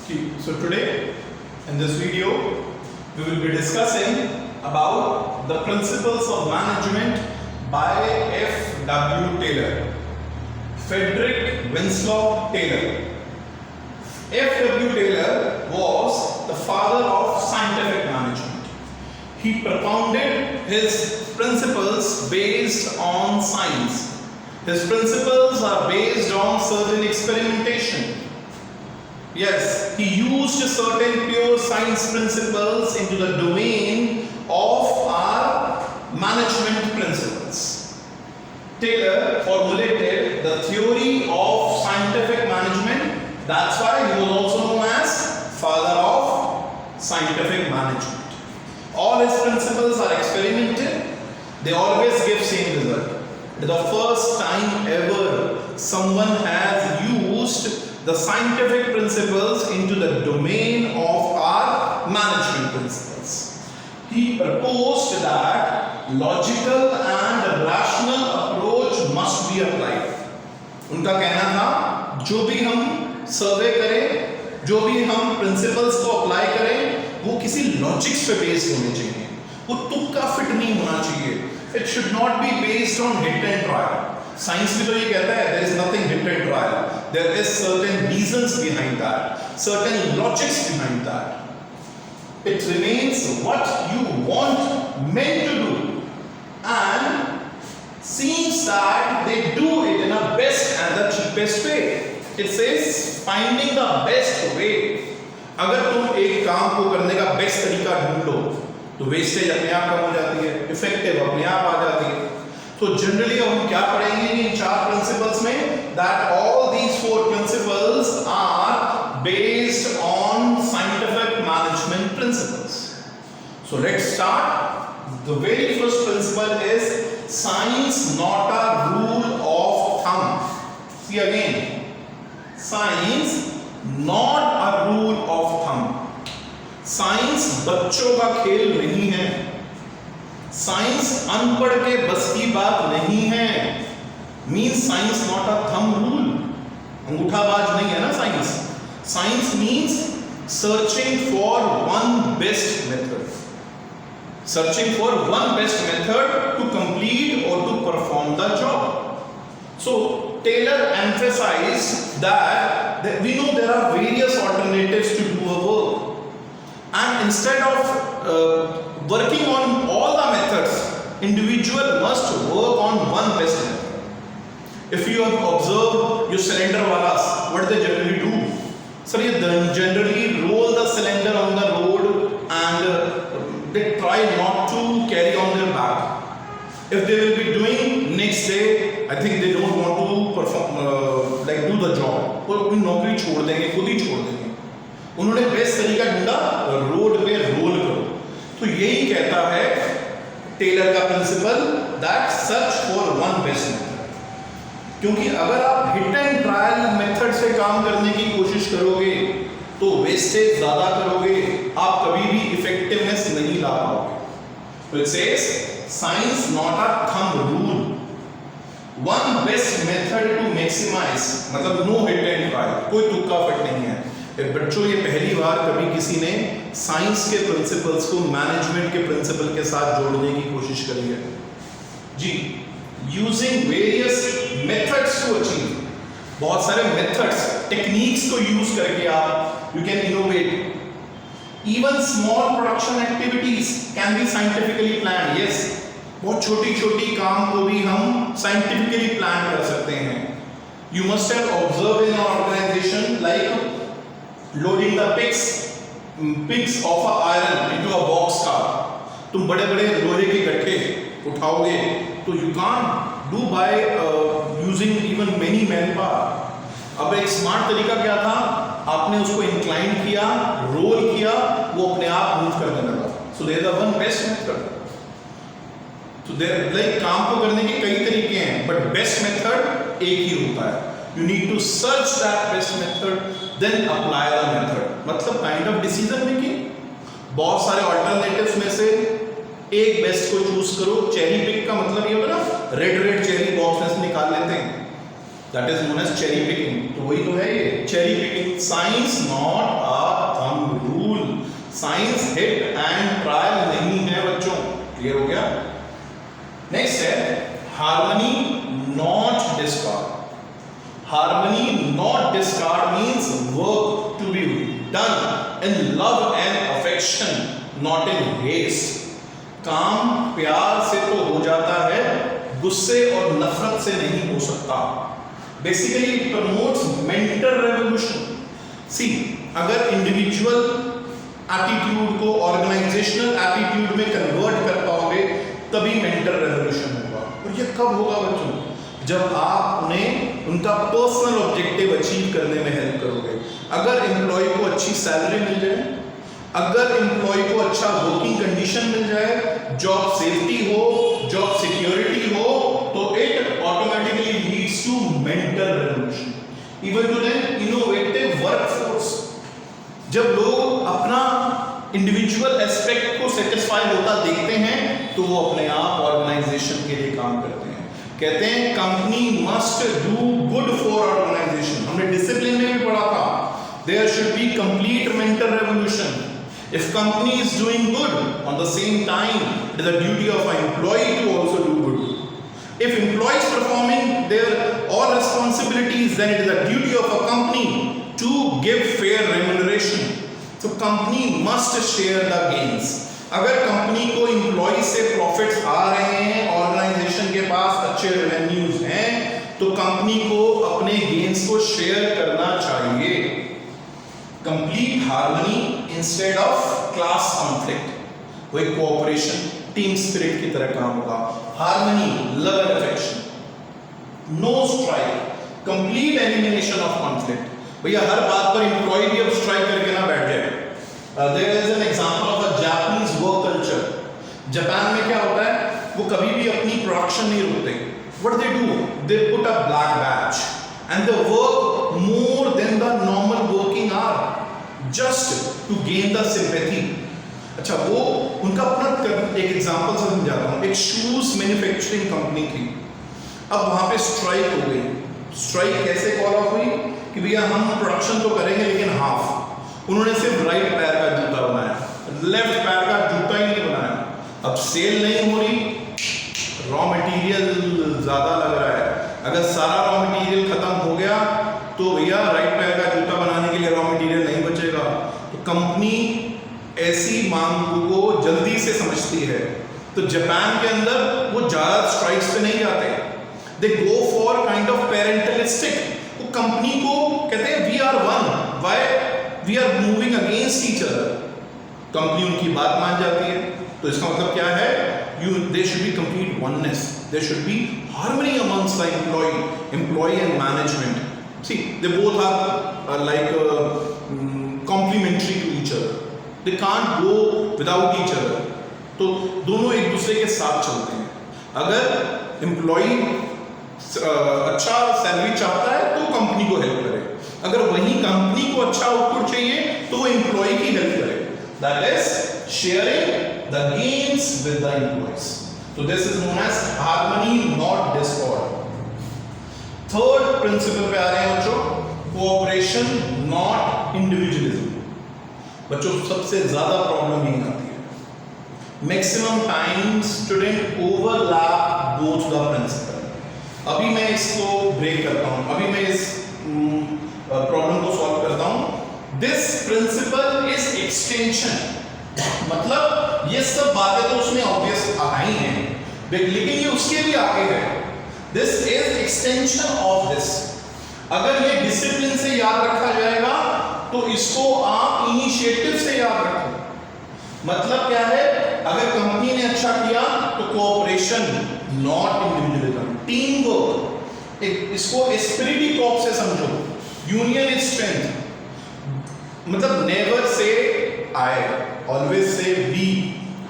So today in this video we will be discussing about the principles of management by F.W. Taylor. Frederick Winslow Taylor. F.W. Taylor was the father of scientific management. He propounded his principles based on science. His principles are based on certain experimentation. Yes, he used certain pure science principles into the domain of our management principles. Taylor formulated the theory of scientific management. That's why he was also known as father of scientific management. All his principles are experimented. They always give same result. The first time ever someone has used the scientific principles into the domain of our management principles. He proposed that logical and rational approach must be applied. उनका कहना था जो भी हम सर्वे करें, जो भी हम प्रिंसिपल्स को अप्लाई करें, वो किसी लॉजिक्स पे बेस्ड होने चाहिए, वो तुक्का फिट नहीं होना चाहिए. It should not be based on hit and trial. Science भी तो ये कहता है there is nothing hit and trial. There is certain reasons behind that, certain logics behind that. It remains what you want men to do, and seems that they do it in a best and the cheapest way. It says finding the best way. अगर तुम एक काम को करने का best तरीका ढूंढ लो तो वेस्टेज अपने आप कम हो जाती है, इफेक्टिव अपने आप आ जाती है. तो जनरली हम क्या पढ़ेंगे इन चार प्रिंसिपल्स में, that all these four principles are based on scientific management principles. So let's start. The very first principle is science not a rule of thumb. See again, science not a rule of thumb. Science बच्चों का खेल नहीं है. Science अनपढ़ के बस की बात नहीं है. Means science not a thumb rule. अंगूठाबाज नहीं है ना science. Science means searching for one best method. Searching for one best method to complete और to perform the job. So Taylor emphasized that we know there are various alternatives to do a work, and instead of working on all the methods, individual must work on one best method. If you have observed your cylinder walas, what they generally do? Sir, they generally roll the cylinder on the road and they try not to carry on their back. If they will be doing next day, I think they don't want to perform do the job. वो अपनी नौकरी छोड़ देंगे, खुद ही छोड़ देंगे. उन्होंने best तरीका ढूंढा, रोड पे रोल करो. तो यही कहता है टेलर का principle, that search for one best method. क्योंकि अगर आप हिट एंड ट्रायल मेथड से काम करने की कोशिश करोगे तो वेस्टेज ज्यादा करोगे, आप कभी भी इफेक्टिवनेस नहीं ला पाओगे. तो it says science not a thumb rule, one best method to maximise, मतलब नो हिट एंड ट्रायल, कोई तुक्का फिट नहीं है. बच्चों, ये पहली बार कभी किसी ने साइंस के प्रिंसिपल्स को मैनेजमेंट के प्रिंसिपल के साथ जोड़ने की कोशिश करी है जी. Using various methods to achieve, बहुत सारे मेथड्स, टेक्निक्स को यूज करके आप you can innovate. Even small production activities can be scientifically plan. Yes, बहुत छोटी छोटी काम को भी हम साइंटिफिकली प्लान कर सकते हैं. You must have observe in organisation like loading the pigs of a iron into a box car. तुम बड़े बड़े लोहे के गट्ठे उठाओगे तो you can't do by using even many manpower. अब एक स्मार्ट तरीका क्या था, आपने उसको इंक्लाइन किया, रोल किया, वो अपने आप मूव करने लगा. So there is a one best method. So there like काम को करने के कई तरीके हैं, but best method एक ही होता है. You need to search that best method, then apply the method. मतलब kind of decision making. बहुत सारे alternatives में से एक बेस्ट को चूज करो. चेरी पिक का मतलब ये होता है ना, रेड चेरी बॉक्स में से निकाल लेते हैं. That is known as cherry picking. तो वही तो है ये cherry picking. Science not a thumb rule, science hit and trial नहीं है बच्चों। क्लियर हो गया? नेक्स्ट है harmony not discard. Harmony not discard means work to be done in love and affection, not in haste. काम प्यार से तो हो जाता है, गुस्से और नफरत से नहीं हो सकता। Basically it promotes mental revolution. See, अगर इंडिविजुअल एटीट्यूड को ऑर्गेनाइजेशनल एटीट्यूड में कन्वर्ट कर पाओगे तभी मेंटल रेवोल्यूशन होगा। और ये कब होगा बच्चों? जब आप उन्हें उनका पर्सनल ऑब्जेक्टिव अचीव करने में हेल्प करोगे। अगर एम्प्लॉय को अच्छी सैलरी मिल जाए, अगर एम्प्लॉय को अच्छा वर्किंग कंडीशन मिल जाए, जॉब सेफ्टी हो, जॉब सिक्योरिटी हो, तो it automatically leads to mental revolution. Even to then innovative workforce. जब लोग अपना इंडिविजुअल एस्पेक्ट को सेटिस्फाई होता देखते हैं तो वो अपने आप ऑर्गेनाइजेशन के लिए काम करते हैं। कहते हैं company must do good for organization. हमने डिसिप्लिन में भी पढ़ा था, there should be complete mental revolution. If company is doing good, on the same time it is the duty of an employ to also do good. If employ is performing their all responsibilities, then it is the duty of a company to give fair remuneration. तो company must share the gains. अगर company को employ से profits आ रहे हैं, organisation के पास अच्छे revenues हैं, तो कंपनी को अपने गेन्स को शेयर करना चाहिए। Complete harmony instead of class conflict. वही कोऑपरेशन, टीम स्पिरिट की तरह काम होगा। Harmony, love and affection. No strike, complete elimination of conflict. भैया हर बात पर एम्प्लॉय भी अब स्ट्राइक करके ना बैठ जाए। There is an example of a Japanese work culture. Japan में क्या होता है, वो कभी भी अपनी प्रोडक्शन नहीं रोकते। What they do, they put a black batch and they work more than the normal working hour just to gain the sympathy. अच्छा, वो उनका अपना एक एग्जांपल से समझाता हूँ। एक शूज मैन्युफैक्चरिंग कंपनी थी, अब वहां पे स्ट्राइक हो गई। स्ट्राइक कैसे कॉल ऑफ हुई कि भैया हम प्रोडक्शन तो करेंगे लेकिन हाफ। उन्होंने सिर्फ राइट पैर का जूता बनाया, लेफ्ट पैर का जूता ही नहीं बनाया। अब सेल नहीं हो रही, रॉ मटेरियल ज्यादा लग रहा है। अगर सारा रॉ मटेरियल खत्म हो गया तो भैया राइट पैर का जूता बनाने के लिए रॉ मटेरियल नहीं बचेगा। तो कंपनी ऐसी मांग को जल्दी से समझती है। तो जापान के अंदर वो ज्यादा स्ट्राइक्स पे नहीं जाते, they go for kind of parentalistic. वो कंपनी को कहते हैं we are one, why we are moving against each other. Company उनकी बात मान जाती है। तो इसका मतलब क्या है, there should be complete oneness, there should be harmony amongst the employee and management. See, they both are complementary to each other, they can't go without each other. तो दोनों एक दूसरे के साथ चलते हैं। अगर एम्प्लॉई अच्छा सैलरी चाहता है तो कंपनी को हेल्प करे, अगर वही कंपनी को अच्छा आउटपुट चाहिए तो वो एम्प्लॉय की हेल्प करे। That is sharing the gains with the employees. So this is known as harmony, not discord. Third principle पे आ रहे हैं बच्चों, cooperation, not individualism. बच्चों सबसे ज्यादा प्रॉब्लम यही आती है। Maximum times student overlap both the principle. अभी मैं इसको ब्रेक करता हूँ, अभी मैं इस प्रॉब्लम को सॉल्व करता हूँ। This principle is extension. मतलब ये सब बातें तो उसमें ऑब्वियस आई हैं, लेकिन ये उसके भी आगे है। This is extension of this. अगर ये डिसिप्लिन से याद रखा जाएगा तो इसको आप इनिशिएटिव से याद रखो। मतलब क्या है, अगर कंपनी ने अच्छा किया तो cooperation, not individualism, team work. इसको स्पिरिट ऑफ से समझो, यूनियन इज स्ट्रेंथ। मतलब never say I, always say we,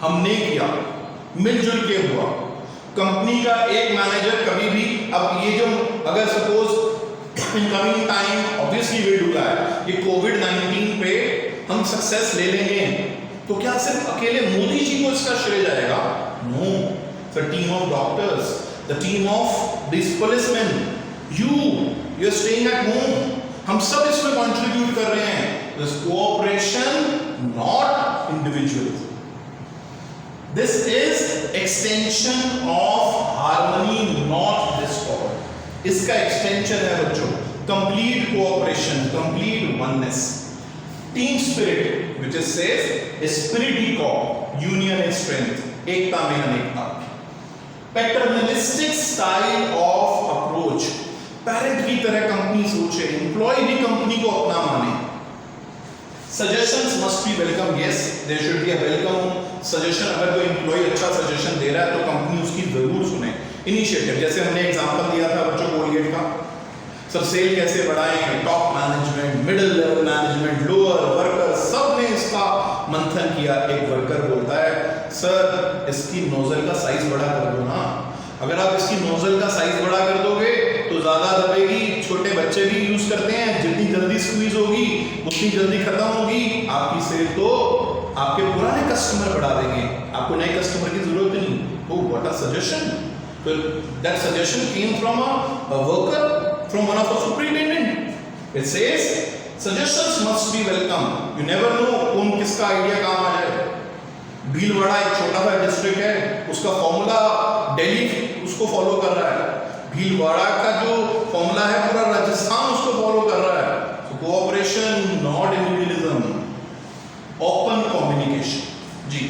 हमने किया, मिलजुल के हुआ। कंपनी का एक मैनेजर कभी भी, अब ये जो अगर suppose in coming time obviously we do that, ये कोविड-19 पे हम सक्सेस ले लेंगे तो क्या सिर्फ अकेले मोदी जी को इसका श्रेय जाएगा? No, the team of doctors, the team of this policeman, you're staying at home. हम सब इसमें कंट्रीब्यूट कर रहे हैं. This cooperation, not individualism. This is extension of harmony, not discord. इसका extension है बच्चों. Complete cooperation, complete oneness. Team spirit, which is says spirit he corps, union is strength. एकता में अनेकता. Paternalistic style of approach. Parent की तरह company सोचे, employ भी company को अपना माने. Suggestions must be welcome. Yes, there should be a welcome suggestion. अगर कोई एम्प्लॉय अच्छा सजेशन दे रहा है तो कंपनी उसकी जरूर सुने. इनिशिएटिव, जैसे हमने एग्जांपल दिया था बच्चों कोलगेट का. सब सेल कैसे बढ़ाएं, top management, middle level management, lower worker, सब ने इसका मंथन किया. एक वर्कर बोलता है, सर इसकी नोजल का साइज बड़ा कर दो ना. अगर आप इसकी नोजल का साइज बड़ा कर दोगे तो ज्यादा दबेगी. छोटे बच्चे भी यूज करते हैं. जितनी जल्दी स्क्वीज होगी उतनी जल्दी खत्म होगी. आपकी सेल तो आपके पुराने कस्टमर बढ़ा देंगे, आपको नए कस्टमर की जरूरत नहीं. Oh, what a suggestion! So that suggestion came from a worker, from one of our superintendent. It says suggestions must be welcome. You never know कौन किसका आइडिया काम आ जाए. भीलवाड़ा एक छोटा सा डिस्ट्रिक्ट है, उसका फॉर्मूला दिल्ली उसको फॉलो कर रहा है. भीलवाड़ा का जो फॉर्मूला है पूरा राजस्थान उसको फॉलो कर रहा है. So cooperation, not individualism. Open communication. जी,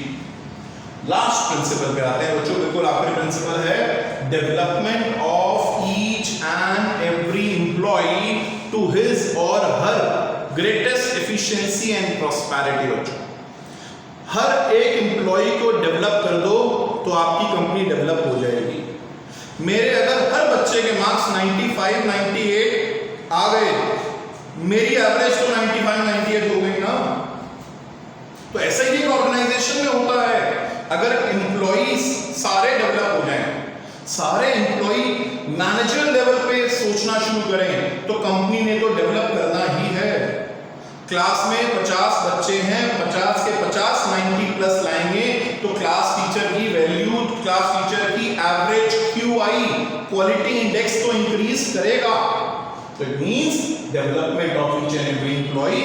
लास्ट प्रिंसिपल पे आते हैं बच्चों. बिल्कुल आखिरी प्रिंसिपल है development of each and every employee to his or her greatest efficiency and prosperity. बच्चों, हर एक एम्प्लॉय को डेवलप कर दो तो आपकी कंपनी डेवलप हो जाएगी. मेरे अगर हर बच्चे के मार्क्स 95, 98 आ गए, मेरी एवरेज तो 95, 98 हो गई ना. तो ऐसा ही एक ऑर्गेनाइजेशन में होता है. अगर एम्प्लॉइज सारे डेवलप हो जाएं, सारे एम्प्लॉय मैनेजर लेवल पे सोचना शुरू करें तो कंपनी ने तो डेवलप करना ही है. क्लास में 50 बच्चे हैं, 50 के 50 90 प्लस लाएंगे तो क्लास टीचर की वैल्यू, क्लास टीचर की एवरेज QI क्वालिटी इंडेक्स तो इंक्रीज करेगा. तो it means development of each and every employee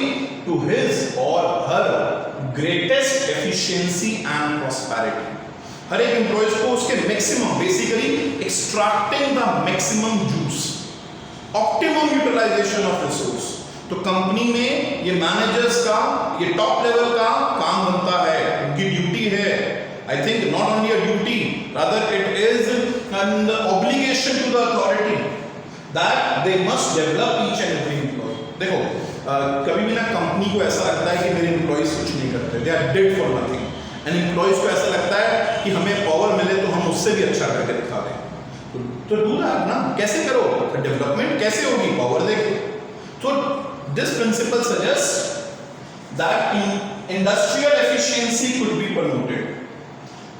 to his or her greatest efficiency and prosperity. हर एक एम्प्लॉयज को उसके maximum, basically extracting the maximum juice, optimum utilisation of resource. तो company में ये मैनेजर्स का, ये टॉप लेवल का काम बनता है, उनकी ड्यूटी है. I think not only a duty, rather it is an obligation to the authority that they must develop each and every employee. देखो, कभी भी ना कंपनी को ऐसा लगता है कि मेरे एम्प्लॉयज कुछ नहीं करते, they are dead for nothing. And employees को ऐसा लगता है कि हमें पावर मिले तो हम उससे भी अच्छा करके दिखा दें. तो डू दैट ना. कैसे करो डेवलपमेंट, कैसे होगी? पावर देके. तो this principle suggests that industrial efficiency could be promoted.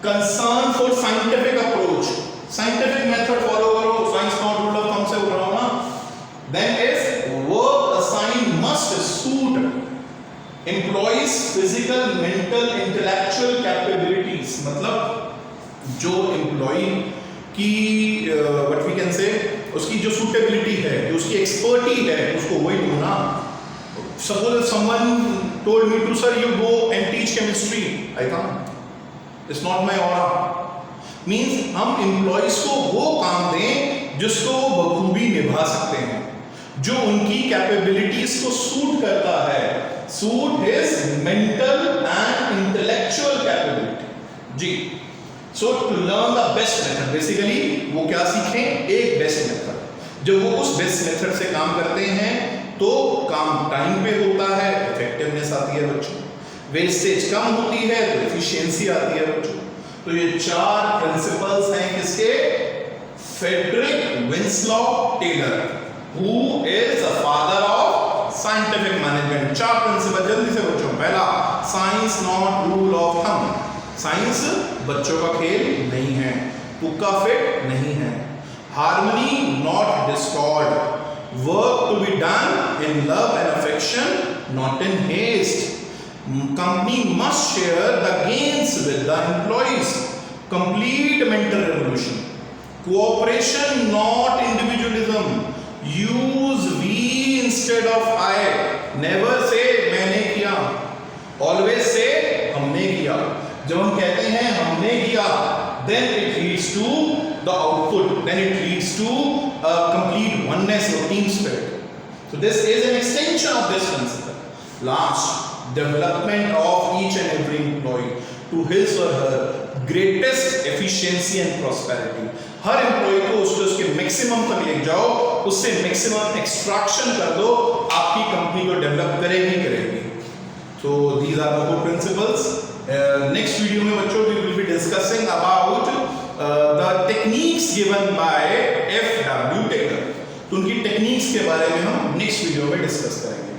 Concern for scientific approach, scientific method follow करो. Science not rule of thumb से उठ रहा हूँ ना. Then is work assigned must suit employees physical, mental, intellectual capabilities. मतलब जो employee की what we can say उसकी जो suitability है, जो उसकी expertise है, उसको वही ढूंढना. Suppose someone told me to, sir, you go and teach chemistry. I can't. It's not my aura. Means हम employees को वो काम दें जिसको वो बखूबी निभा सकते हैं, जो उनकी capabilities को suit करता है. Suit his mental and intellectual capability. Ji. So to learn the best method, basically वो क्या सीखें? एक best method. जब वो उस best method से काम करते हैं तो काम टाइम पे होता है, इफेक्टिवनेस आती है बच्चों, वेस्टेज कम होती है तो एफिशिएंसी आती है बच्चों. तो ये 4 प्रिंसिपल्स हैं किसके? Frederick Winslow Taylor, who is the father of scientific management. 4 principle जल्दी से बच्चों. पहला, science not rule of thumb. Science बच्चों का खेल नहीं है, तुक्का फिट नहीं है. Harmony not discord. Work to be done in love and affection, not in haste. Company must share the gains with the employees. Complete mental revolution. Cooperation, not individualism. Use we instead of I, never say मैंने किया, always say हमने किया। जब हम कहते हैं हमने किया, then it leads to the output, then it leads to a complete oneness or team spirit. So this is an extension of this principle. Last, development of each and every employee to his or her greatest efficiency and prosperity. हर employee को उसके maximum तक ले जाओ, उससे maximum extraction कर दो, आपकी कंपनी को डेवलप करेगी। So these are the four principles. Next video में बच्चों we will be discussing about the techniques given by F.W. Taylor. तो उनकी टेक्निक्स के बारे में हम नेक्स्ट वीडियो में डिस्कस करेंगे।